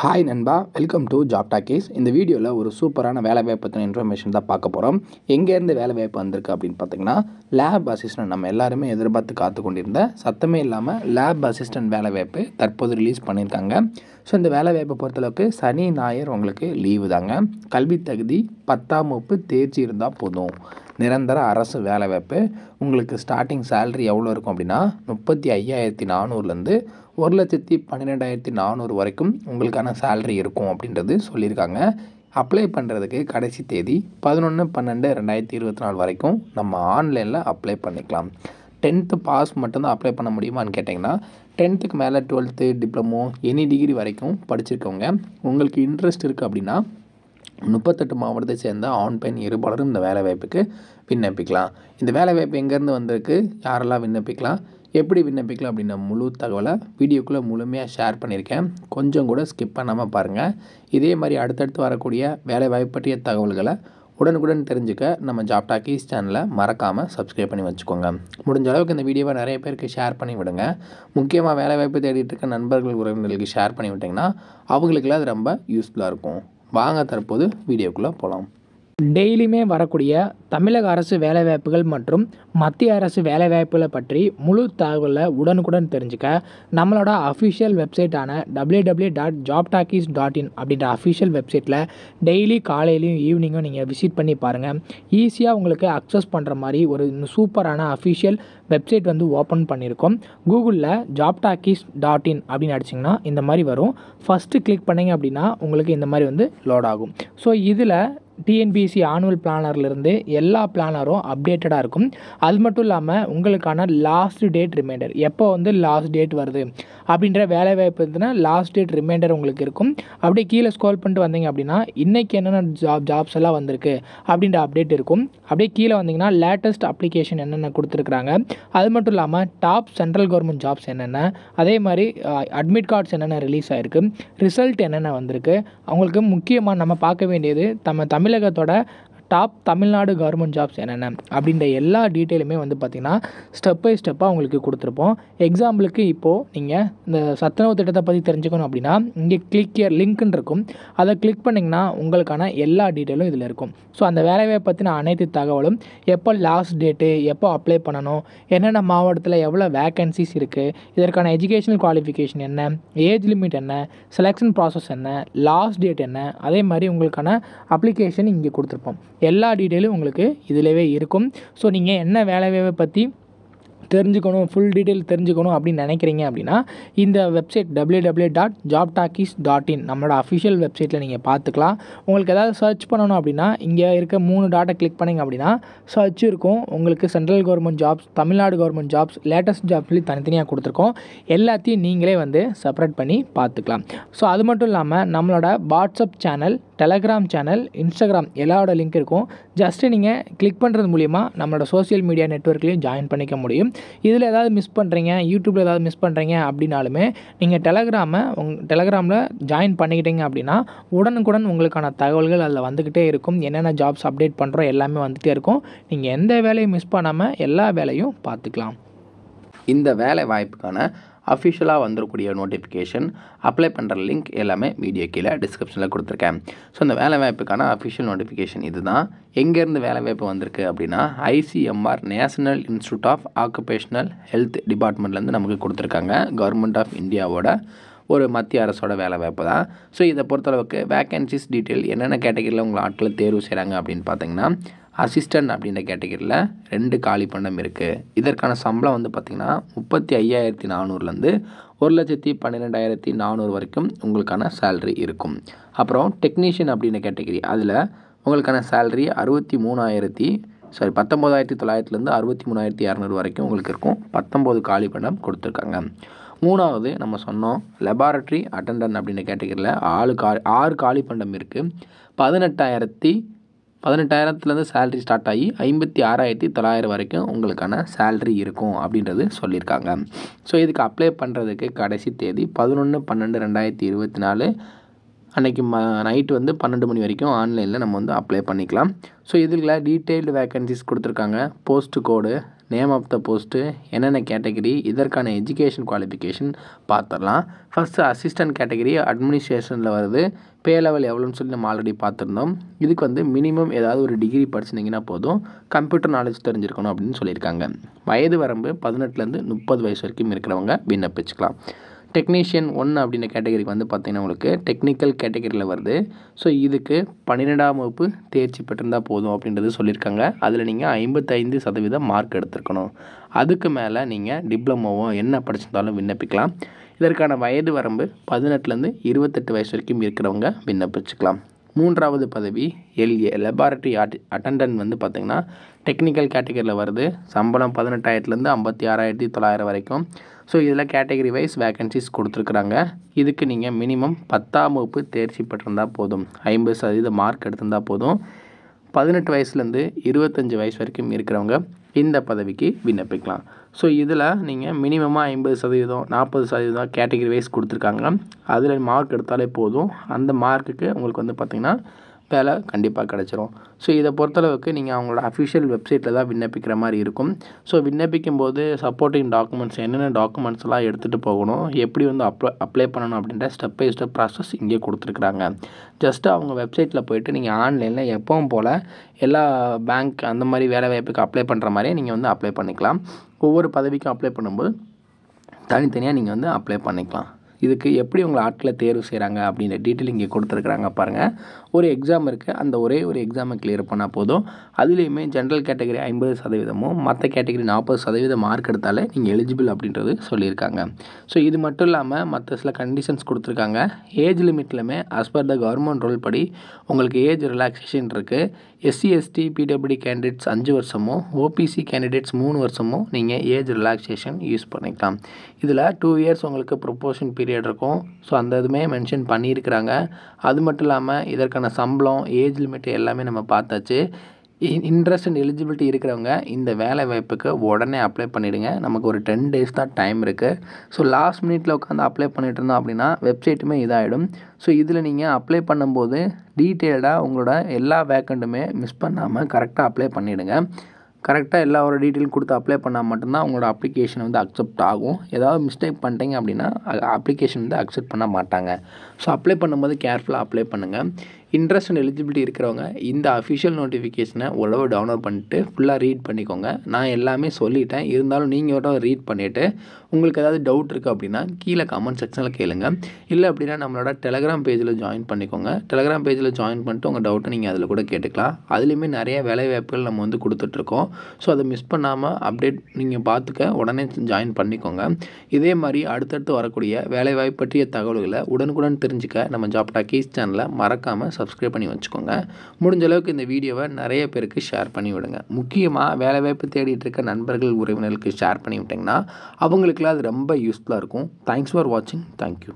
Hi நண்பா, welcome to job talkies. இந்த வீடியோவில் ஒரு சூப்பரான வேலைவாய்ப்பு பற்றின இன்ஃபர்மேஷன் தான் பார்க்க போகிறோம். எங்கேருந்து வேலைவாய்ப்பு வந்திருக்கு அப்படின்னு பார்த்தீங்கன்னா, லேப் அசிஸ்டன்ட் நம்ம எல்லாருமே எதிர்பார்த்து காத்து கொண்டிருந்த சத்தமே இல்லாமல் லேப் அசிஸ்டன்ட் வேலைவாய்ப்பு தற்போது ரிலீஸ் பண்ணியிருக்காங்க. ஸோ இந்த வேலைவாய்ப்பை பொறுத்தளவுக்கு சனி ஞாயிறு உங்களுக்கு லீவு தாங்க. கல்வி தகுதி 10ஆம் வகுப்பு தேர்ச்சி இருந்தால் போதும். நிரந்தர அரசு வேலைவாய்ப்பு. உங்களுக்கு ஸ்டார்டிங் சேலரி எவ்வளோ இருக்கும் அப்படின்னா 35,400லேருந்து 1,12,400 வரைக்கும் உங்களுக்கான சேலரி இருக்கும் அப்படின்றது சொல்லியிருக்காங்க. அப்ளை பண்ணுறதுக்கு கடைசி தேதி 11/12/2024 வரைக்கும் நம்ம ஆன்லைனில் அப்ளை பண்ணிக்கலாம். 10th பாஸ் மட்டும்தான் அப்ளை பண்ண முடியுமான்னு கேட்டிங்கன்னா, 10th மேலே 12th டிப்ளமோ எனி டிகிரி வரைக்கும் படிச்சிருக்கவங்க உங்களுக்கு இன்ட்ரெஸ்ட் இருக்குது அப்படின்னா 38 மாவட்டத்தை சேர்ந்த ஆண் பெண் இருபாலரும் இந்த வேலைவாய்ப்புக்கு விண்ணப்பிக்கலாம். இந்த வேலைவாய்ப்பு எங்கேருந்து வந்திருக்கு, யாரெல்லாம் விண்ணப்பிக்கலாம், எப்படி விண்ணப்பிக்கலாம் அப்படின்ற முழு தகவலை வீடியோக்குள்ளே முழுமையாக ஷேர் பண்ணியிருக்கேன். கொஞ்சம் கூட ஸ்கிப் பண்ணாமல் பாருங்கள். இதே மாதிரி அடுத்தடுத்து வரக்கூடிய வேலைவாய்ப்பு பற்றிய தகவல்களை உடனுக்குடன் தெரிஞ்சுக்க நம்ம ஜாப் டாக்கீஸ் சேனலை மறக்காமல் சப்ஸ்கிரைப் பண்ணி வச்சுக்கோங்க. முடிஞ்ச அளவுக்கு இந்த வீடியோவை நிறைய பேருக்கு ஷேர் பண்ணி விடுங்க. முக்கியமாக வேலைவாய்ப்பு தேடிட்டு இருக்க நண்பர்கள் உறவினர்களுக்கு ஷேர் பண்ணி விட்டிங்கன்னா அவங்களுக்குலாம் அது ரொம்ப யூஸ்ஃபுல்லாக இருக்கும். வாங்க தற்போது வீடியோக்குள்ளே போகலாம். டெய்லியுமே வரக்கூடிய தமிழக அரசு வேலைவாய்ப்புகள் மற்றும் மத்திய அரசு வேலைவாய்ப்புகளை பற்றி முழு தகவலை உடனுக்குடன் தெரிஞ்சுக்க நம்மளோட அஃபிஷியல் வெப்சைட்டான www.jobtalkies.in அப்படின்ற அஃபிஷியல் வெப்சைட்டில் டெய்லி காலையிலையும் ஈவினிங்கும் நீங்கள் விசிட் பண்ணி பாருங்கள். ஈஸியாக உங்களுக்கு அக்சஸ் பண்ணுற மாதிரி ஒரு சூப்பரான அஃபிஷியல் வெப்சைட் ஓப்பன் பண்ணியிருக்கோம். கூகுளில் jobtalkies.in அப்படின்னு அடிச்சிங்கன்னா இந்த மாதிரி வரும். ஃபஸ்ட்டு கிளிக் பண்ணிங்க அப்படின்னா உங்களுக்கு இந்த மாதிரி லோட் ஆகும். ஸோ இதில் டிஎன்பிஎஸ்சி ஆனுவல் பிளானர்லேருந்து எல்லா பிளானரும் அப்டேட்டடாக இருக்கும். அது மட்டும் இல்லாமல் உங்களுக்கான லாஸ்ட் டேட் ரிமைண்டர், எப்போ லாஸ்ட் டேட் வருது அப்படின்ற வேலைவாய்ப்பு இருந்துன்னா லாஸ்ட் டேட் ரிமைண்டர் உங்களுக்கு இருக்கும். அப்படியே கீழே ஸ்க்ரோல் பண்ணிட்டு வந்தீங்க அப்படின்னா இன்றைக்கி என்னென்ன ஜாப்ஸ் எல்லாம் வந்திருக்கு அப்படின்ற அப்டேட் இருக்கும். அப்படியே கீழே வந்தீங்கன்னா லேட்டஸ்ட் அப்ளிகேஷன் என்னென்ன கொடுத்துருக்குறாங்க, அது மட்டும் இல்லாமல் டாப் சென்ட்ரல் கவர்மெண்ட் ஜாப்ஸ் என்னென்ன, அதே மாதிரி அட்மிட் கார்ட்ஸ் என்னென்ன ரிலீஸ் ஆகிருக்கு, ரிசல்ட் என்னென்ன வந்திருக்கு. அவங்களுக்கு முக்கியமாக நம்ம பார்க்க வேண்டியது தமிழகத்தோட டாப் தமிழ்நாடு கவர்மெண்ட் ஜாப்ஸ் என்னென்ன அப்படின்ற எல்லா டீட்டெயிலுமே பார்த்திங்கன்னா ஸ்டெப் பை ஸ்டெப்பாக உங்களுக்கு கொடுத்துருப்போம். எக்ஸாம்பிளுக்கு இப்போது நீங்கள் இந்த சத்துணவு திட்டத்தை பற்றி தெரிஞ்சுக்கணும் அப்படின்னா இங்கே கிளிக் ஹியர் லிங்க்னு இருக்கும். அதை கிளிக் பண்ணிங்கன்னா உங்களுக்கான எல்லா டீட்டெயிலும் இதில் இருக்கும். ஸோ அந்த வேலைவாய்ப்பை பற்றின அனைத்து தகவலும், எப்போ லாஸ்ட் டேட்டு, எப்போ அப்ளை பண்ணணும், என்னென்ன மாவட்டத்தில் எவ்வளோ வேக்கன்சிஸ் இருக்குது, இதற்கான எஜுகேஷனல் குவாலிஃபிகேஷன் என்ன, ஏஜ் லிமிட் என்ன, செலெக்ஷன் ப்ராசஸ் என்ன, லாஸ்ட் டேட் என்ன, அதே மாதிரி உங்களுக்கான அப்ளிகேஷன் இங்கே கொடுத்துருப்போம். எல்லா டீட்டெயிலும் உங்களுக்கு இதிலவே இருக்கும். ஸோ நீங்கள் என்ன வேலைவாய்ப்பை பற்றி தெரிஞ்சுக்கணும், ஃபுல் டீட்டெயில் தெரிஞ்சுக்கணும் அப்படின்னு நினைக்கிறீங்க அப்படின்னா இந்த வெப்சைட் www.jobtalkies.in நம்மளோட அஃபிஷியல் வெப்சைட்டில் நீங்கள் பார்த்துக்கலாம். உங்களுக்கு ஏதாவது சர்ச் பண்ணணும் அப்படின்னா இங்கே இருக்க 3 டாட்டை கிளிக் பண்ணிங்க அப்படின்னா சர்ச் இருக்கும். உங்களுக்கு central government jobs, Tamil Nadu government jobs, latest jobs சொல்லி தனித்தனியாக கொடுத்துருக்கோம். எல்லாத்தையும் நீங்களே செப்பரேட் பண்ணி பார்த்துக்கலாம். ஸோ அது மட்டும் இல்லாமல் நம்மளோட WhatsApp channel, Telegram channel, Instagram எல்லாரோட லிங்க் இருக்கும். ஜஸ்ட்டு நீங்கள் கிளிக் பண்ணுறது மூலிமா நம்மளோட சோஷியல் மீடியா நெட்வொர்க்லேயும் ஜாயின் பண்ணிக்க முடியும். இதில் ஏதாவது மிஸ் பண்ணுறீங்க, யூடியூப்பில் ஏதாவது மிஸ் பண்ணுறீங்க அப்படின்னாலுமே நீங்கள் டெலகிராமில் ஜாயின் பண்ணிக்கிட்டீங்க அப்படின்னா உடனுக்குடன் உங்களுக்கான தகவல்கள் அதில் வந்துக்கிட்டே இருக்கும். என்னென்ன ஜாப்ஸ் அப்டேட் பண்ணுறோம் எல்லாமே வந்துகிட்டே இருக்கும். நீங்கள் எந்த வேலையும் மிஸ் பண்ணாமல் எல்லா வேலையும் பார்த்துக்கலாம். இந்த வேலை வாய்ப்புக்கான அஃபிஷியலாக வந்துடக்கூடிய நோட்டிஃபிகேஷன், அப்ளை பண்ணுற லிங்க் எல்லாமே வீடியோ கீழே டிஸ்கிரிப்ஷனில் கொடுத்துருக்கேன். ஸோ இந்த வேலை வாய்ப்புக்கான அஃபிஷியல் நோட்டிஃபிகேஷன் இது தான். எங்கேருந்து வேலை வாய்ப்பு வந்திருக்கு அப்படின்னா ICMR national institute of occupational health டிபார்ட்மெண்ட்லேருந்து நமக்கு கொடுத்துருக்காங்க. கவர்மெண்ட் ஆஃப் இந்தியாவோட ஒரு மத்திய அரசோட வேலை வாய்ப்பு தான். ஸோ இதை பொறுத்தளவுக்கு வேக்கன்சிஸ் டீட்டெயில் என்னென்ன கேட்டகரியில் உங்களை ஆட்களை தேர்வு செய்கிறாங்க அப்படின்னு பார்த்தீங்கன்னா, அசிஸ்டன்ட் அப்படின்ற கேட்டகரியில் 2 காலி பண்டம் இருக்குது. இதற்கான சம்பளம் பார்த்திங்கன்னா 35,400லேருந்து 1,12,400 வரைக்கும் உங்களுக்கான சேல்ரி இருக்கும். அப்புறம் டெக்னீஷியன் அப்படின்ற கேட்டகரி, அதில் உங்களுக்கான சேல்ரி 19,900லேருந்து 63,200 வரைக்கும் உங்களுக்கு இருக்கும். 19 காலி பண்டம் கொடுத்துருக்காங்க. 3வது நம்ம சொன்னோம் லெபார்ட்ரி அட்டெண்டன்ட் அப்படின்ற கேட்டகரியில் 6 காலி பண்டம் இருக்குது. 18,000லேருந்து சேல்ரி ஸ்டார்ட் ஆகி 56,900 வரைக்கும் உங்களுக்கான சேல்ரி இருக்கும் அப்படின்றது சொல்லியிருக்காங்க. ஸோ இதுக்கு அப்ளை பண்ணுறதுக்கு கடைசி தேதி 11/12/2024 அன்றைக்கி நைட்டு 12 மணி வரைக்கும் ஆன்லைனில் நம்ம அப்ளை பண்ணிக்கலாம். ஸோ இதில் டீட்டெயில்டு வேக்கன்சிஸ் கொடுத்துருக்காங்க. Post code, name of the post, என்னென்ன கேட்டகரி, இதற்கான எஜுகேஷன் குவாலிஃபிகேஷன் பார்த்துடலாம். ஃபஸ்ட்டு அசிஸ்டன்ட் கேட்டகரி அட்மினிஸ்ட்ரேஷனில் வருது. பே லெவல் எவ்வளோன்னு சொல்லி நம்ம ஆல்ரெடி பார்த்துருந்தோம். இதுக்கு வந்து மினிமம் ஏதாவது ஒரு டிகிரி படிச்சிருந்தீங்கன்னா போதும், கம்ப்யூட்டர் நாலேஜ் தெரிஞ்சிருக்கணும் அப்படின்னு சொல்லியிருக்காங்க. வயது வரம்பு 18லேருந்து 30 வயசு வரைக்கும் இருக்கிறவங்க விண்ணப்பிச்சுக்கலாம். டெக்னீஷியன் 1 அப்படின்ற கேட்டகரிக்கு வந்து பார்த்திங்கன்னா உங்களுக்கு டெக்னிக்கல் கேட்டகரியில் வருது. ஸோ இதுக்கு 12ஆம் வகுப்பு தேர்ச்சி பெற்றிருந்தால் போதும் அப்படின்றது சொல்லியிருக்காங்க. அதில் நீங்கள் 55% மார்க் எடுத்துருக்கணும். அதுக்கு மேலே நீங்கள் டிப்ளமோவோ என்ன படிச்சிருந்தாலும் விண்ணப்பிக்கலாம். இதற்கான வயது வரம்பு 18லேருந்து 28 வயசு வரைக்கும் இருக்கிறவங்க விண்ணப்பிச்சுக்கலாம். 3வது பதவி எல்ஏ லெபார்ட்டரி அட்டெண்டன்ட் வந்து பார்த்திங்கன்னா டெக்னிக்கல் கேட்டகரியில் வருது. சம்பளம் 18,000லேருந்து 56,900 வரைக்கும். ஸோ இதில் கேட்டகரி வைஸ் வேக்கன்சிஸ் கொடுத்துருக்குறாங்க. இதுக்கு நீங்கள் மினிமம் 10ஆம் வகுப்பு தேர்ச்சி பெற்றிருந்தால் போதும், 50% மார்க் எடுத்திருந்தால் போதும். 18 வயசுலேருந்து 25 வயசு வரைக்கும் இருக்கிறவங்க இந்த பதவிக்கு விண்ணப்பிக்கலாம். ஸோ இதில் நீங்கள் மினிமமாக 50%, 40% கேட்டகரி வைஸ் கொடுத்துருக்காங்க. அதில் மார்க் எடுத்தாலே போதும். அந்த மார்க்குக்கு உங்களுக்கு வந்து பார்த்திங்கன்னா வேலை கண்டிப்பாக கிடச்சிரும். ஸோ இதை பொறுத்தளவுக்கு நீங்கள் அவங்களோட அஃபிஷியல் வெப்சைட்டில் தான் விண்ணப்பிக்கிற மாதிரி இருக்கும். ஸோ விண்ணப்பிக்கும் போது சப்போர்ட்டிங் டாக்குமெண்ட்ஸ் என்னென்ன டாக்குமெண்ட்ஸ்லாம் எடுத்துகிட்டு போகணும், எப்படி வந்து அப்ளை பண்ணணும் அப்படின்ற ஸ்டெப் பை ஸ்டெப் ப்ராசஸ் இங்கே கொடுத்துருக்குறாங்க. ஜஸ்ட்டு அவங்க வெப்சைட்டில் போய்ட்டு நீங்கள் ஆன்லைனில் எப்பவும் போல் எல்லா பேங்க் அந்த மாதிரி வேலை வாய்ப்புக்கு அப்ளை பண்ணுற மாதிரியே நீங்கள் வந்து அப்ளை பண்ணிக்கலாம். ஒவ்வொரு பதவிக்கும் அப்ளை பண்ணும்போது தனித்தனியாக நீங்கள் வந்து அப்ளை பண்ணிக்கலாம். இதுக்கு எப்படி உங்களை ஆட்களை தேர்வு செய்கிறாங்க அப்படின்ற டீட்டெயில் இங்கே கொடுத்துருக்குறாங்க பாருங்கள். ஒரு எக்ஸாம் இருக்குது, அந்த ஒரே ஒரு எக்ஸாமை கிளியர் பண்ணால் போதும். அதுலேயுமே ஜென்ரல் கேட்டகரி 50%, மற்ற கேட்டகரி 40% மார்க் எடுத்தாலே நீங்கள் எலிஜிபிள் அப்படின்றது சொல்லியிருக்காங்க. ஸோ இது மட்டும் இல்லாமல் மற்ற சில கண்டிஷன்ஸ் கொடுத்துருக்காங்க. ஏஜ் லிமிட்லையுமே as per the government rule படி உங்களுக்கு ஏஜ் ரிலாக்ஸேஷன் இருக்குது. எஸ்சி எஸ்டி பிடபிள்யூடி கேண்டிடேட்ஸ் 5 வருஷமும், ஓபிசி கேண்டிடேட்ஸ் 3 வருஷமும் நீங்கள் ஏஜ் ரிலாக்ஸேஷன் யூஸ் பண்ணிக்கலாம். இதில் 2 இயர்ஸ் உங்களுக்கு ப்ரொபோஷன் பீரியட் இருக்கும். ஸோ அந்த இதுவுமே மென்ஷன் பண்ணியிருக்கிறாங்க. அது மட்டும் இல்லாமல் இதற்கான சம்பளம், ஏஜ் லிமிட் எல்லாமே நம்ம பார்த்தாச்சு. இன்ட்ரெஸ்ட் அண்ட் எலிஜிபிலிட்டி இருக்கிறவங்க இந்த வேலை வாய்ப்புக்கு உடனே அப்ளை பண்ணிவிடுங்க. நமக்கு ஒரு 10 டேஸ் தான் டைம் இருக்குது. ஸோ லாஸ்ட் மினிட்ல உட்காந்து அப்ளை பண்ணிட்டு இருந்தோம் அப்படின்னா வெப்சைட்டுமே இதாகிடும். ஸோ இதில் நீங்கள் அப்ளை பண்ணும்போது டீட்டெயில்டாக உங்களோட எல்லா வேக்கண்ட்டுமே மிஸ் பண்ணாமல் கரெக்டாக அப்ளை பண்ணிவிடுங்க. கரெக்டாக எல்லா ஒரு டீட்டெயிலும் கொடுத்து அப்ளை பண்ணால் மட்டும்தான் உங்களோட அப்ளிகேஷன் வந்து அக்செப்ட் ஆகும். ஏதாவது மிஸ்டேக் பண்ணிட்டீங்க அப்படின்னா அப்ளிகேஷன் வந்து அக்செப்ட் பண்ண மாட்டாங்க. ஸோ அப்ளை பண்ணும்போது கேர்ஃபுல்லாக அப்ளை பண்ணுங்கள். இன்ட்ரெஸ்ட் அண்ட் எலிஜிபிலிட்டி இருக்கிறவங்க இந்த அஃபிஷியல் நோட்டிஃபிகேஷனை ஓரளவு டவுன்லோட் பண்ணிட்டு ஃபுல்லாக ரீட் பண்ணிக்கோங்க. நான் எல்லாமே சொல்லிட்டேன், இருந்தாலும் நீங்கள் ரீட் பண்ணிவிட்டு உங்களுக்கு ஏதாவது டவுட் இருக்குது அப்படின்னா கீழே கமெண்ட் செக்ஷனில் கேளுங்க. இல்லை அப்படின்னா நம்மளோட டெலகிராம் பேஜில் ஜாயின் பண்ணிக்கோங்க. டெலகிராம் பேஜில் ஜாயின் பண்ணிட்டு உங்கள் டவுட்டை நீங்கள் அதில் கூட கேட்டுக்கலாம். அதுலேயுமே நிறைய வேலைவாய்ப்புகள் நம்ம வந்து கொடுத்துட்ருக்கோம். ஸோ அதை மிஸ் பண்ணாமல் அப்டேட் நீங்கள் பார்த்துக்க உடனே ஜாயின் பண்ணிக்கோங்க. இதே மாதிரி அடுத்தடுத்து வரக்கூடிய வேலைவாய்ப்பு பற்றிய தகவல்களை உடனுக்குடன் தெரிஞ்சுக்க நம்ம ஜாப் டாக்கீஸ் சேனலை மறக்காமல் சப்ஸ்கிரைப் பண்ணி வச்சுக்கோங்க. முடிஞ்ச அளவுக்கு இந்த வீடியோவை நிறைய பேருக்கு ஷேர் பண்ணி விடுங்க. முக்கியமாக வேலைவாய்ப்பு தேடிட்டு இருக்க நண்பர்கள், உறவினர்களுக்கு ஷேர் பண்ணி விட்டிங்கன்னா அவங்களுக்குலாம் அது ரொம்ப யூஸ்ஃபுல்லாக இருக்கும். தேங்க்ஸ் ஃபார் வாட்சிங். தேங்க்யூ.